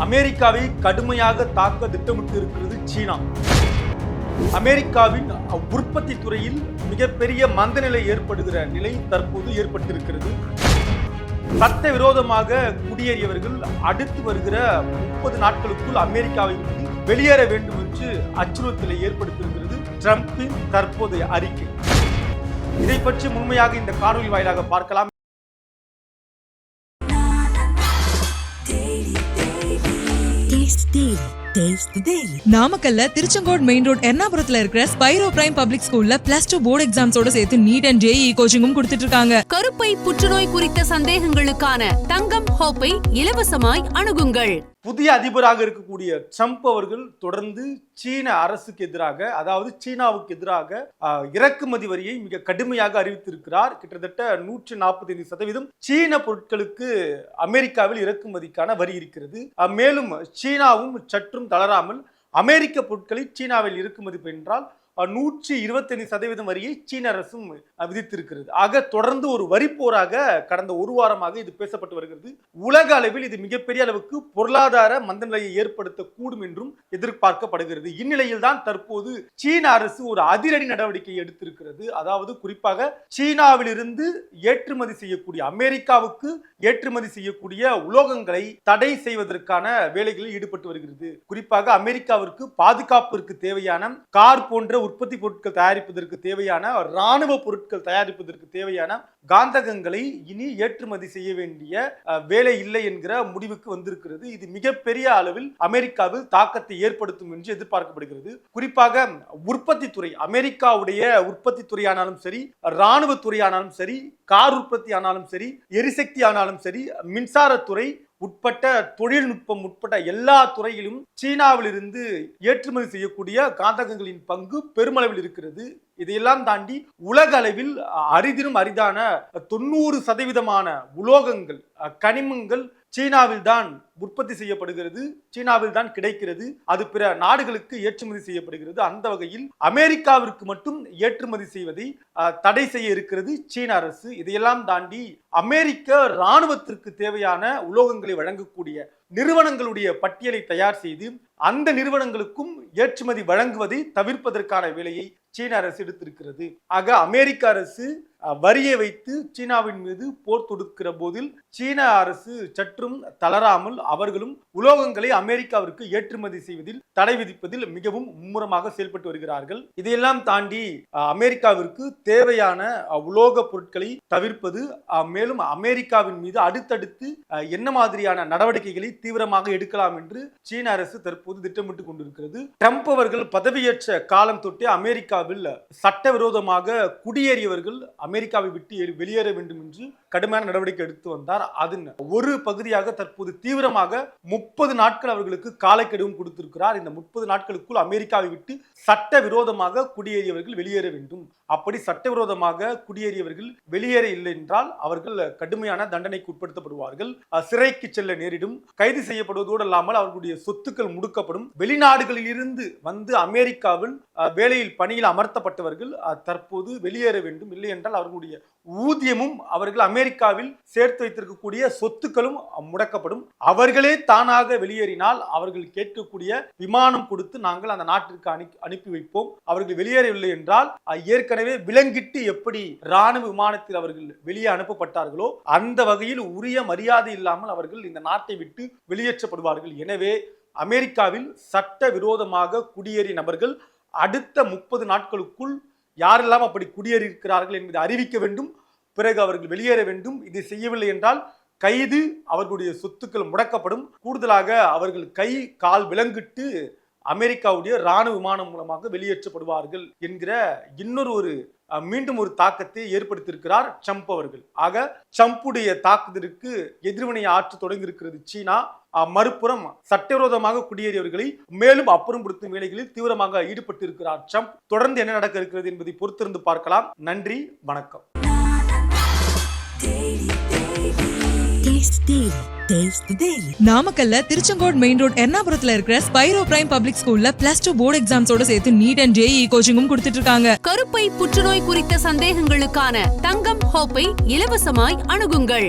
அமெரிக்காவை கடுமையாக தாக்க திட்டமிட்டு இருக்கிறது சீனா. அமெரிக்காவின் உற்பத்தி துறையில் மிகப்பெரிய மந்தநிலை ஏற்படுகிற நிலை தற்போது ஏற்பட்டிருக்கிறது. சட்டவிரோதமாக குடியேறியவர்கள் அடுத்து வருகிற 30 நாட்களுக்குள் அமெரிக்காவை விட்டு வெளியேற வேண்டும் என்று அச்சுறுத்தலை ஏற்படுத்தியிருக்கிறது டிரம்பின் தற்போதைய அறிக்கை. இதை பற்றி முழுமையாக இந்த காணொலி வாயிலாக பார்க்கலாம். நாமக்கல்ல திருச்செங்கோடு மெயின் ரோட் எர்ணாபுரத்துல இருக்கிற ஸ்பைரோ பிரைம் பப்ளிக் ஸ்கூல்ல +2 போர்டு எக்ஸாம்ஸோட சேர்த்து நீட் அண்ட் JEE கோச்சிங்கும் கொடுத்துட்டு இருக்காங்க. கருப்பை புற்றுநோய் குறித்த சந்தேகங்களுக்கான தங்கம் ஹோப்பை இலவசமாய் அணுகுங்கள். புதிய அதிபராக இருக்கக்கூடிய ட்ரம்ப் அவர்கள் தொடர்ந்து சீன அரசுக்கு எதிராக, அதாவது சீனாவுக்கு எதிராக இறக்குமதி வரியை மிக கடுமையாக அறிவித்திருக்கிறார். கிட்டத்தட்ட 145% சீன பொருட்களுக்கு அமெரிக்காவில் இறக்குமதிக்கான வரி இருக்கிறது. மேலும் சீனாவும் சற்றும் தளராமல் அமெரிக்க பொருட்களை சீனாவில் இறக்குமதி என்றால் 125% வரியை சீன அரசும் விதித்திருக்கிறது. ஆக தொடர்ந்து ஒரு வரி போராக கடந்த ஒரு வாரமாக இது பேசப்பட்டு வருகிறது. உலக அளவில் இது மிகப்பெரிய அளவுக்கு பொருளாதார மந்தநிலையை ஏற்படுத்தக்கூடும் என்றும் எதிர்பார்க்கப்படுகிறது. இந்நிலையில் தான் தற்போது சீன அரசு ஒரு அதிரடி நடவடிக்கை எடுத்திருக்கிறது. அதாவது குறிப்பாக சீனாவிலிருந்து ஏற்றுமதி செய்யக்கூடிய, அமெரிக்காவுக்கு ஏற்றுமதி செய்யக்கூடிய உலோகங்களை தடை செய்வதற்கான வேலைகளில் ஈடுபட்டு வருகிறது. குறிப்பாக அமெரிக்காவிற்கு பாதுகாப்பிற்கு தேவையான கார் போன்ற உற்பத்தி பொருட்கள் தயாரிப்பதற்கு தேவையான, ராணுவ பொருட்கள் தயாரிப்பதற்கு தேவையான காந்தகங்களை இனி ஏற்றுமதி செய்ய வேண்டிய வேலை இல்லை என்கிற முடிவுக்கு வந்திருக்கிறது. இது மிகப்பெரிய அளவில் அமெரிக்காவில் தாக்கத்தை ஏற்படுத்தும் என்று எதிர்பார்க்கப்படுகிறது. குறிப்பாக உற்பத்தி துறை, அமெரிக்காவுடைய உற்பத்தி துறையானாலும் சரி, ராணுவ துறையானாலும் சரி, கார் உற்பத்தி ஆனாலும் சரி, எரிசக்தி ஆனாலும் சரி, மின்சாரத்துறை உட்பட்ட தொழில்நுட்பம் உட்பட்ட எல்லா துறையிலும் சீனாவிலிருந்து ஏற்றுமதி செய்யக்கூடிய காந்தகங்களின் பங்கு பெருமளவில் இருக்கிறது. இதையெல்லாம் தாண்டி உலக அளவில் அரிதிலும் அரிதான 90% உலோகங்கள், கனிமங்கள் சீனாவில் தான் உற்பத்தி செய்யப்படுகிறது, சீனாவில் தான் கிடைக்கிறது. அது பிற நாடுகளுக்கு ஏற்றுமதி செய்யப்படுகிறது. அந்த வகையில் அமெரிக்காவிற்கு மட்டும் ஏற்றுமதி செய்வதை தடை செய்ய இருக்கிறது சீன அரசு. இதையெல்லாம் தாண்டி அமெரிக்க இராணுவத்திற்கு தேவையான உலோகங்களை வழங்கக்கூடிய நிறுவனங்களுடைய பட்டியலை தயார் செய்து அந்த நிறுவனங்களுக்கும் ஏற்றுமதி வழங்குவதை தவிர்ப்பதற்கான வேலையை சீன அரசு எடுத்திருக்கிறது. ஆக அமெரிக்க அரசு வரியை வைத்து சீனாவின் மீது போர் தொடுக்கிற போதில் சீன அரசு சற்றும் தளராமல் அவர்களும் உலோகங்களை அமெரிக்காவிற்கு ஏற்றுமதி செய்வதில் தடை விதிப்பதில் மிகவும் மும்முரமாக செயல்பட்டு வருகிறார்கள். இதையெல்லாம் தாண்டி அமெரிக்காவிற்கு தேவையான உலோக பொருட்களை தவிர்ப்பது, மேலும் அமெரிக்காவின் மீது அடுத்தடுத்து என்ன மாதிரியான நடவடிக்கைகளை தீவிரமாக எடுக்கலாம் என்று சீன அரசு தற்போது திட்டமிட்டுக் கொண்டிருக்கிறது. ட்ரம்ப் அவர்கள் பதவியேற்ற காலம் தொட்டே அமெரிக்காவில் சட்டவிரோதமாக குடியேறியவர்கள் அமெரிக்காவை விட்டு வெளியேற வேண்டும் என்று கடுமையான நடவடிக்கை எடுத்து வந்தார். அதன் ஒரு பகுதியாக தற்போது தீவிரமாக 30 நாட்கள் அவர்களுக்கு காலக்கெடுவும் கொடுத்திருக்கிறார். இந்த 30 நாட்களுக்குள் அமெரிக்காவை விட்டு சட்டவிரோதமாக குடியேறியவர்கள் வெளியேற வேண்டும். அப்படி சட்டவிரோதமாக குடியேறியவர்கள் வெளியேற இல்லை என்றால் அவர்கள் கடுமையான தண்டனைக்கு உட்படுத்தப்படுவார்கள், சிறைக்கு செல்ல நேரிடும், கைது செய்யப்படுவதோடு அல்லாமல் அவர்களுடைய சொத்துக்கள் முடுக்கப்படும். வெளிநாடுகளில் இருந்து வந்து அமெரிக்காவில் வேலையில் பணியில் அமர்த்தப்பட்டவர்கள் தற்போது வெளியேற வேண்டும். இல்லை என்றால் அவர்களுடைய ஊதியமும், அவர்கள் அமெரிக்காவில் சேர்த்து வைத்திருக்கக்கூடிய சொத்துக்களும் முடக்கப்படும். அவர்களே தானாக வெளியேறினால் அவர்கள் கேட்கக்கூடிய விமானம் கொடுத்து நாங்கள் அந்த நாட்டிற்கு அனுப்பி வைப்போம். அவர்கள் வெளியேறவில்லை என்றால் ஏற்கனவே விலங்கிட்டு எப்படி ராணுவ விமானத்தில் அவர்கள் வெளியே அனுப்பப்பட்டார்களோ அந்த வகையில் உரிய மரியாதை இல்லாமல் அவர்கள் இந்த நாட்டை விட்டு வெளியேற்றப்படுவார்கள். எனவே அமெரிக்காவில் சட்டவிரோதமாக குடியேறிய நபர்கள் அடுத்த 30 நாட்களுக்குள் யாரெல்லாம் அப்படி குடியேறி இருக்கிறார்கள் என்பதை அறிவிக்க வேண்டும். பிறகு அவர்கள் வெளியேற வேண்டும். இதை செய்யவில்லை என்றால் கைது, அவர்களுடைய சொத்துக்கள் முடக்கப்படும். கூடுதலாக அவர்கள் கை கால் விலங்கிட்டு அமெரிக்காவுடைய ராணுவ விமானம் மூலமாக வெளியேற்றப்படுவார்கள் என்கிற மீண்டும் ஒரு தாக்கத்தை ஏற்படுத்தியிருக்கிறார் ட்ரம்ப் அவர்கள். ஆக ட்ரம்புடைய தாக்குதலுக்கு எதிர்வினை ஆற்ற தொடங்கி இருக்கிறது சீனா. மறுபுறம் சட்டவிரோதமாக குடியேறியவர்களை மேலும் அப்புறப்படுத்தும் வேலைகளில் தீவிரமாக ஈடுபட்டு இருக்கிறார் ட்ரம்ப். தொடர்ந்து என்ன நடக்க இருக்கிறது என்பதை பொறுத்திருந்து பார்க்கலாம். நன்றி, வணக்கம். நாமக்கல்ல திருச்செங்கோடு மெயின் ரோட் எர்ணாபுரத்துல இருக்கிற ஸ்பைரோ பிரைம் பப்ளிக் ஸ்கூல்ல +2 போர்டு எக்ஸாம்ஸோட சேர்த்து நீட் அண்ட் JEE கோச்சிங்கும் கொடுத்துட்டு இருக்காங்க. கருப்பை புற்றுநோய் குறித்த சந்தேகங்களுக்கான தங்கம் ஹோப்பை இலவசமாய் அணுகுங்கள்.